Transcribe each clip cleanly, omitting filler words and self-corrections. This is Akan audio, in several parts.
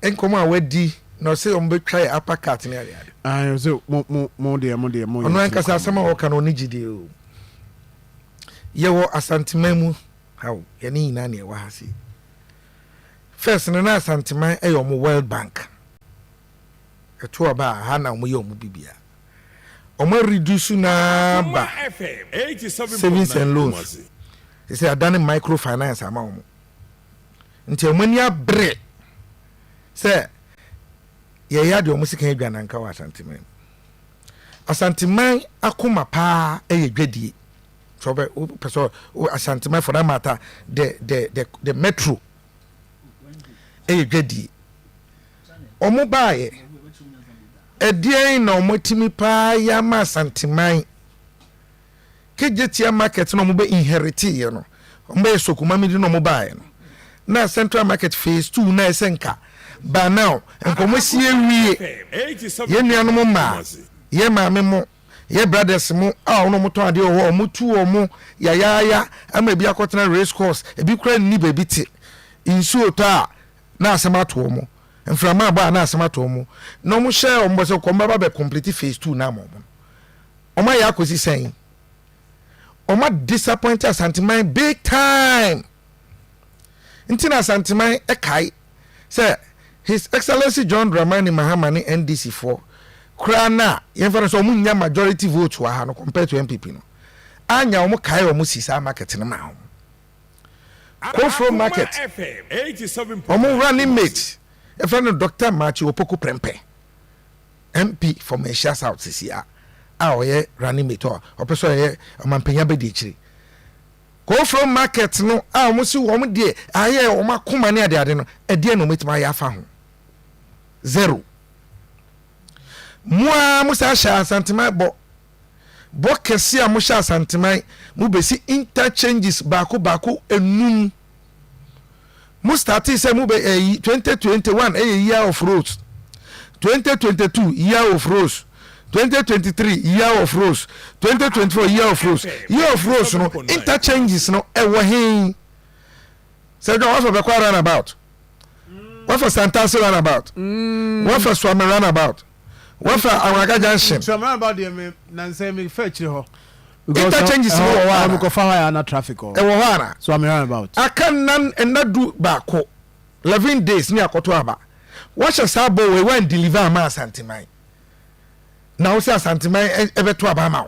Enkoma wedi no say on be try upper cut na area. Ah so mo de. Ono ankasa asema wo ka no ni gide o. Ye wo asantemanu how ye ni na na e wa hase. First na asanteman e yo mo World Bank. Eto aba ha na mo ye mo bibia. Omo reduce na ba savings and loans. They say adane microfinance ama omo. Nti omani abre say ye ya de omo sika adwana nka wa asanteman. Asanteman Akoma pa e dwadie. So person asanteman for that matter the metro e dwadie. Omo baaye edien na omotimi pa ya ma asanteman kejetia market no mo be inherit ye no omo sokuma mi di no mo baaye no na central market phase 2 na esenka ba now enkomo sie wie ye nuanom ma ye maame mo ye brothers mo a no mo to ade o mo tu o mo ya ama bi akotena race course e bi kura ni ba bi ti insuo to a na asema to mo enframa ba na asema to mo no mo share o mo se ko ba be complete phase 2 na mo o ma ya akosi sen o ma disappoint asanteman big time intina asanteman e kai say His Excellency John Dramani Mahama ni NDC4 krana yefere so munya majority vote wa ha no compared to NPP no anya omo kai omo sisa market no ma ho go from market omo running mate efere Dr. Machi Opoko Prempe MP for Mesha South CCA a oye running mate o opeso ye amampenya be di chiri go from market no a omo si wo mo de aye omo akoma ne ade no ade no metima ya fa ho zero moi musa sha santima bo kesi a musha santima mu besi interchanges baako enum mu start say mu be 2021 year of rose 2022 year of rose 2023 year of rose 2024 year of rose no interchanges no e wo hin say don't also be quite run about what for Santaso run about what for Swami run about what for Awaka Junction so man about them nan say me fetch ho interchanges no wa am go fire na traffic o e wo wana so am run about akan nan enadu baako 11 days ni akoto aba what shall sabo we when deliver ma Santimai na wo say Santimai e beto aba ma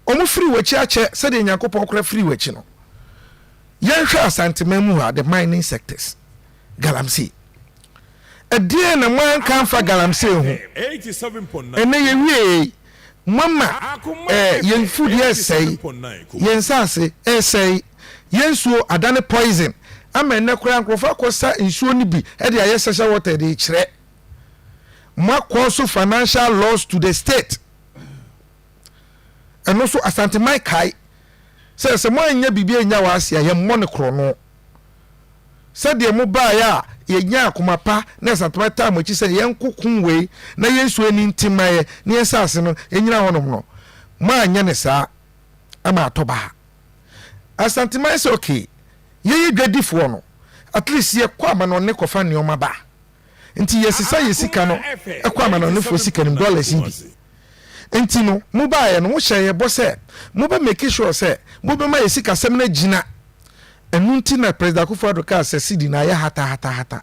o mo free wachi ache say de Yakopon kora free wachi no yen hwa Santimai mu ha the mining sectors Galamsey edie na man kan fa Galamsey ho 87.9 ene ye wie mama yen food say yen sase say yen suo adane poison ama ene kura nkrofa kosa nsuo ni bi e de aye social water de kire ma cause financial loss to the state and also Asanteman kai se mo anya bibia nya wa asia ye mo ne kro no se de mo ba ya ye nya Akoma pa na Asanteman ta mo chi se ye nkokun we na ye nsuo ni ntimaye ne ye sase no enyina honom no ma anya ne sa ama atoba Asanteman say okay ye dwadifo no at least ye kwa ma no ne kofa ne oma ba nti ye sisa ye sika no e kwa ma no ne fo sika ni dollars bi nti no mo ba ye no mo hye ye bo se mo ba make sure se mo be ma ye sika sem na gina enu nti na president Akufo-Addo ka se sidi na ye hata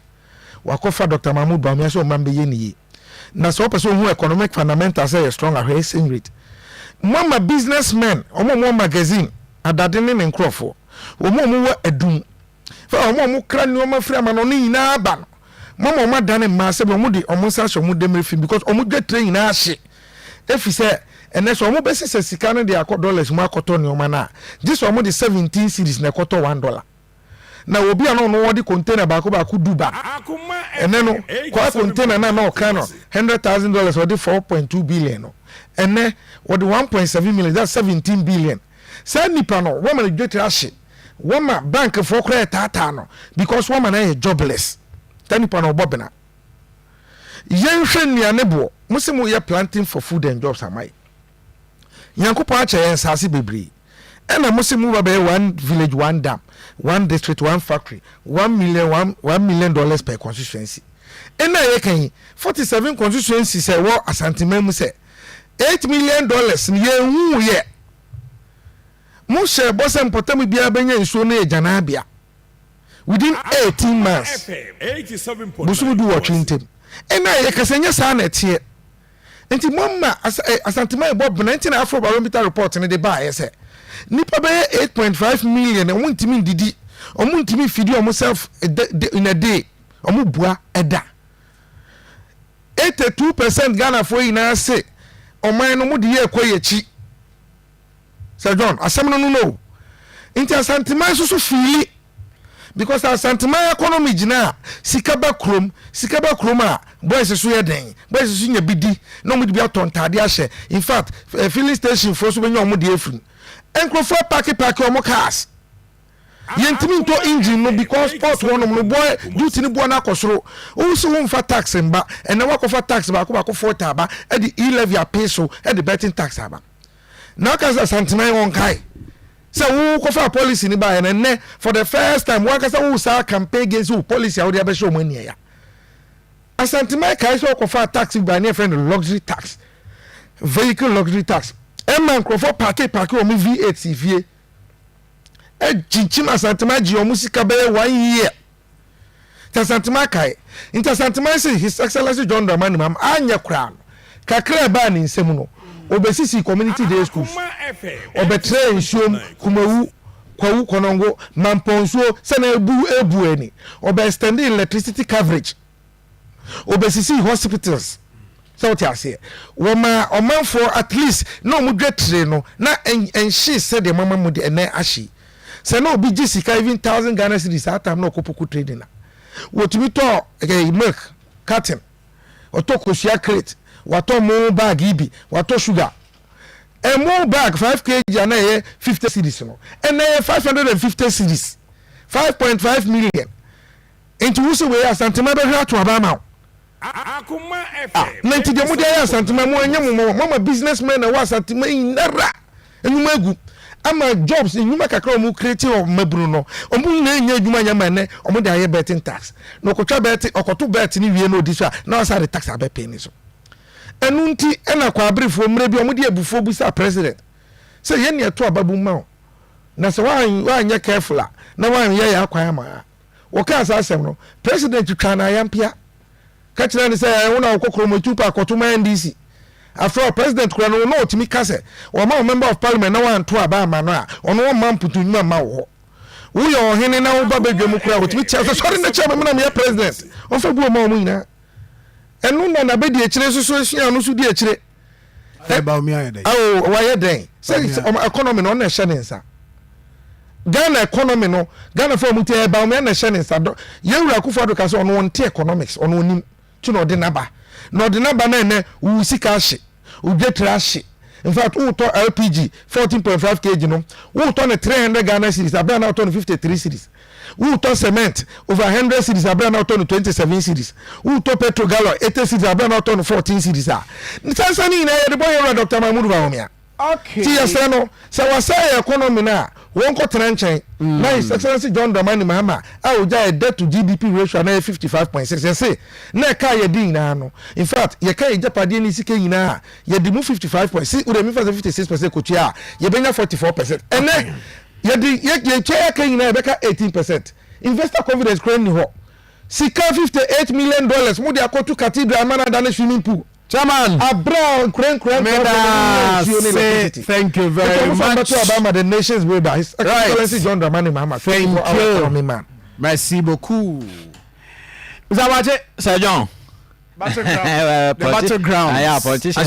wakofa Dr. Mahmoud Bawumia so man be ye ni na so person who economic fundamentals say strong ahwe exchange rate mama businessmen omo magazine adade ne nkrofo omo wo adum fa omo kra ni omo free ama no ni na aba no mama dane ma se omo di omo sa so omo dem film because omo dwa train na ahye efi se ene so omo be se sika no de akọ dollars mu akoto ni omo na this omo di 17 series na akoto $1 na obi ano no wodi container baako duba ene no kwa container na oka no $100,000 wodi 4.2 billion no ene wodi 1.7 million that's 17 billion say nipa no woman dwetira ahye woman bank for kra tata no because woman na jobless tanipa no bobena yen hwe nuane bo musimu ye planting for food and jobs amai Yakopon ache yen sase bebre ena musimu ba be one village one dam one district, one factory, $1 million per constituency. And now you can 47 constituencies say what Ashanti Memu say $8 million ye mo share boss and potami bia benya nsuo na ejanabia within 18 months 87.9 busu do what intem and now you can say sa na tie enti mama Ashanti Memu bob 19 Afro Barometer report in the bar say nipa be 8.5 million and wontimi ndidi omuntimi fidi omself in a day omubua eda 82% Ghana for ina say oman no mu de ye kwayechi Sir John asem no no inti Ashanti Memu so fili because Ashanti Memu economy gina sikaba krom a boys so ye den boys so nya bidi no mu de bi atontade ahye in fact filling station for so benya omo de afun enkrofo park omo cars yentimi to engine no because sport one no boy duty ni boy na akosoro wo so won fa tax mba ene wakofa tax ba ko 40 aba e di e-levy peso e di betting tax aba na ka Ashanti Memu won kai so wo ko fa policy ni ba ene for the first time wa ka wo sa campaign against wo policy awde be show money ya Ashanti Memu kai so ko fa tax ba na friend luxury tax vehicle luxury tax e man ko for park o mi V8 vie Chichim Ashanti Memu ji omusika be 1 year. Ashanti Memu kai. Inta Ashanti Memu say His Excellency John Dramani Mahama anya kra no. Kakra ba ni nsem no. Obesisi community day schools. Obetre nsuom kumawu kwawu konongo mamponsuo se na ebu eni. Obe extend electricity coverage. Obesisi hospitals. So what you say? Woma omanfo at least no mu dwetre no na enhye se de mama mu de ene ahye. Se no bi jisika even 1000 Ghana cedis at time no kopoku trading na wotumi to milk carton oto kosia crate wato mo bag ibi wato sugar a mo bag 5 kg na ye 50 cedis no and na 550 cedis 5.5 million into who say we Ashanti Memu be hwa to abama Akoma FM na nti de mo de Ashanti Memu anya mo mama businessman na wa Ashanti Memu nara enuma egu ama jobs nyuma kakra omu create o mabru no omu na enya adwuma nya mane omu de aye betting tax no kotwa bet okoto bet ni wie no diso na osa de tax abepe ni so enu nti ena kwa abrifo mre bi omu de abufo bu sa president say ye ne eto ababu ma na se wa anya careful na wa ye ya kwa ma wo ka sa asem no president twa na yampia ka kire ni say wona okokoro mo tupa akoto ma NDC after president kura no no otimi kase o ma member of parliament na wan to aba ma no a ono wo man putu nyuma ma wo wo ye ohene na wo ba badwam kura otimi chia so sorry na chia me na me president o fa bu o ma mu nyina enu na na be di ekire so hia no so di ekire e ba o mi aye den wa ye den say economy no na hye ne nsa Ghana economy no Ghana for muti e ba o mi na hye ne nsa ye wura kufa do ka so ono won te economics ono onim tu no de naba no de naba na ene wo sika hye ujetra hye in fact who to LPG 14.5 kg no who to 300 Ghana cedis abia na to 53 cedis who to cement over 100 cedis abia na to 27 cedis who to petrol gallon 80 cedis abia na to 14 cedis a nsansa ni na ye de boy Dr. Mahmoud Bawumia okay ti yesa no se wasay economy na won ko trenchen na His Excellency John Dramani Mahama a oja debt to GDP ratio na 55.6 say na ka ye din na no in fact ye ka ye japade ni sike nyina ye di mu 55.6 ure mi fa 56% ko tia ye benya 44% ene ye di ye tia ka nyina ye beka 18% investor confidence crane ni ho sika $58 million mu de akotu cathedral mana dane swimming pool Chairman, Abra, thank you very much. About the nation's builder, His Excellency John Dramani Mahama. Thank you, man. Merci beaucoup. Vous avez Sir John. Battleground. Yeah, politician.